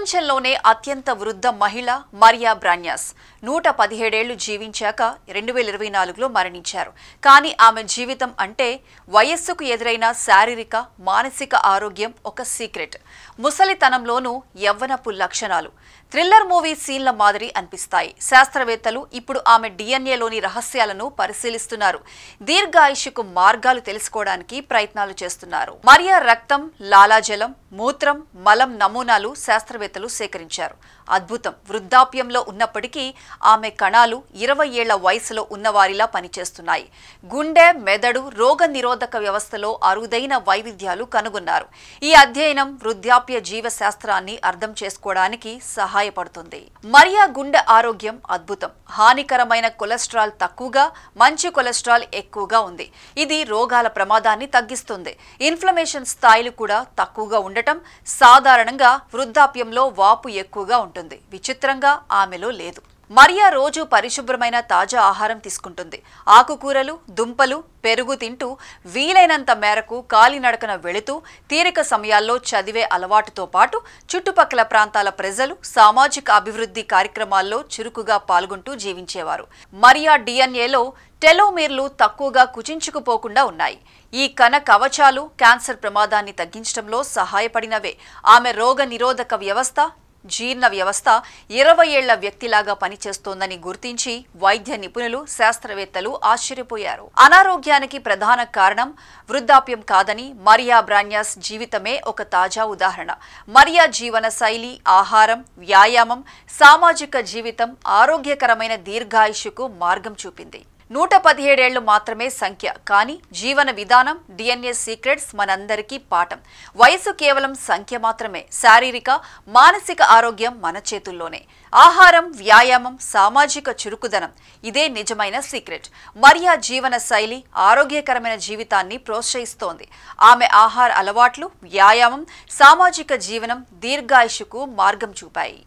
ప్రపంచంలోనే అత్యంత వృద్ధ మహిళ మరియా బ్రాన్యాస్ 117 ఏళ్లు జీవించాక 2024లో మరణించారు. కానీ ఆమె జీవితం అంటే వయస్సుకు ఎదురైన శారీరక, మానసిక ఆరోగ్యం ఒక సీక్రెట్. ముసలితనంలోనూ యవ్వనపు లక్షణాలు థ్రిల్లర్ మూవీ సీన్ల మాదిరి అనిపిస్తాయి. శాస్త్రవేత్తలు ఇప్పుడు ఆమె డిఎన్ఏలోని రహస్యాలను పరిశీలిస్తున్నారు. దీర్ఘాయుష్కు మార్గాలు తెలుసుకోవడానికి ప్రయత్నాలు చేస్తున్నారు. మరియా రక్తం, లాలాజలం, మూత్రం, మలం నమూనాలు శాస్త్రవేత్తలు సేకరించారు. అద్భుతం. వృద్ధాప్యంలో ఉన్నప్పటికీ ఆమె కణాలు 20 ఏళ్ల వయసులో ఉన్నవారిలా పనిచేస్తున్నాయి. గుండె, మెదడు, రోగ నిరోధక వ్యవస్థలో అరుదైన వైవిధ్యాలు కనుగొన్నారు. ఈ అధ్యయనం వృద్ధాప్య జీవశాస్త్రాన్ని అర్థం చేసుకోవడానికి సహాయపడుతుంది. మరియా గుండె ఆరోగ్యం అద్భుతం. హానికరమైన కొలెస్ట్రాల్ తక్కువగా, మంచి కొలెస్ట్రాల్ ఎక్కువగా ఉంది. ఇది రోగాల ప్రమాదాన్ని తగ్గిస్తుంది. ఇన్ఫ్లమేషన్ స్థాయిలు కూడా తక్కువగా ఉండటం సాధారణంగా వృద్ధాప్యంలో వాపు ఎక్కువగా ఉంటుంది. విచిత్రంగా ఆమెలో లేదు. మరియా రోజు పరిశుభ్రమైన తాజా ఆహారం తీసుకుంటుంది. ఆకుకూరలు, దుంపలు, పెరుగు తింటూ వీలైనంత మేరకు కాలినడకన వెళుతూ తీరిక సమయాల్లో చదివే అలవాటుతో పాటు చుట్టుపక్కల ప్రాంతాల ప్రజలు సామాజిక అభివృద్ధి కార్యక్రమాల్లో చురుకుగా పాల్గొంటూ జీవించేవారు. మరియా డిఎన్ఏలో టెలోమీర్లు తక్కువగా కుచించుకుపోకుండా ఉన్నాయి. ఈ కణ కవచాలు క్యాన్సర్ ప్రమాదాన్ని తగ్గించడంలో సహాయపడినవే. ఆమె రోగ నిరోధక వ్యవస్థ, జీర్ణ వ్యవస్థ 20 ఏళ్ల వ్యక్తిలాగా పనిచేస్తోందని గుర్తించి వైద్య నిపుణులు, శాస్త్రవేత్తలు ఆశ్చర్యపోయారు. అనారోగ్యానికి ప్రధాన కారణం వృద్ధాప్యం కాదని మరియా బ్రాన్యాస్ జీవితమే ఒక తాజా ఉదాహరణ. మరియా జీవన శైలి, ఆహారం, వ్యాయామం, సామాజిక జీవితం ఆరోగ్యకరమైన దీర్ఘాయుష్కు మార్గం చూపింది. 117 ఏళ్లు మాత్రమే సంఖ్య, కానీ జీవన విధానం, డిఎన్ఏ సీక్రెట్స్ మనందరికీ పాఠం. వయసు కేవలం సంఖ్య మాత్రమే. శారీరక, మానసిక ఆరోగ్యం మన చేతుల్లోనే. ఆహారం, వ్యాయామం, సామాజిక చురుకుదనం ఇదే నిజమైన సీక్రెట్. మరియా జీవన శైలి ఆరోగ్యకరమైన జీవితాన్ని ప్రోత్సహిస్తోంది. ఆమె ఆహార అలవాట్లు, వ్యాయామం, సామాజిక జీవనం దీర్ఘాయుష్కు మార్గం చూపాయి.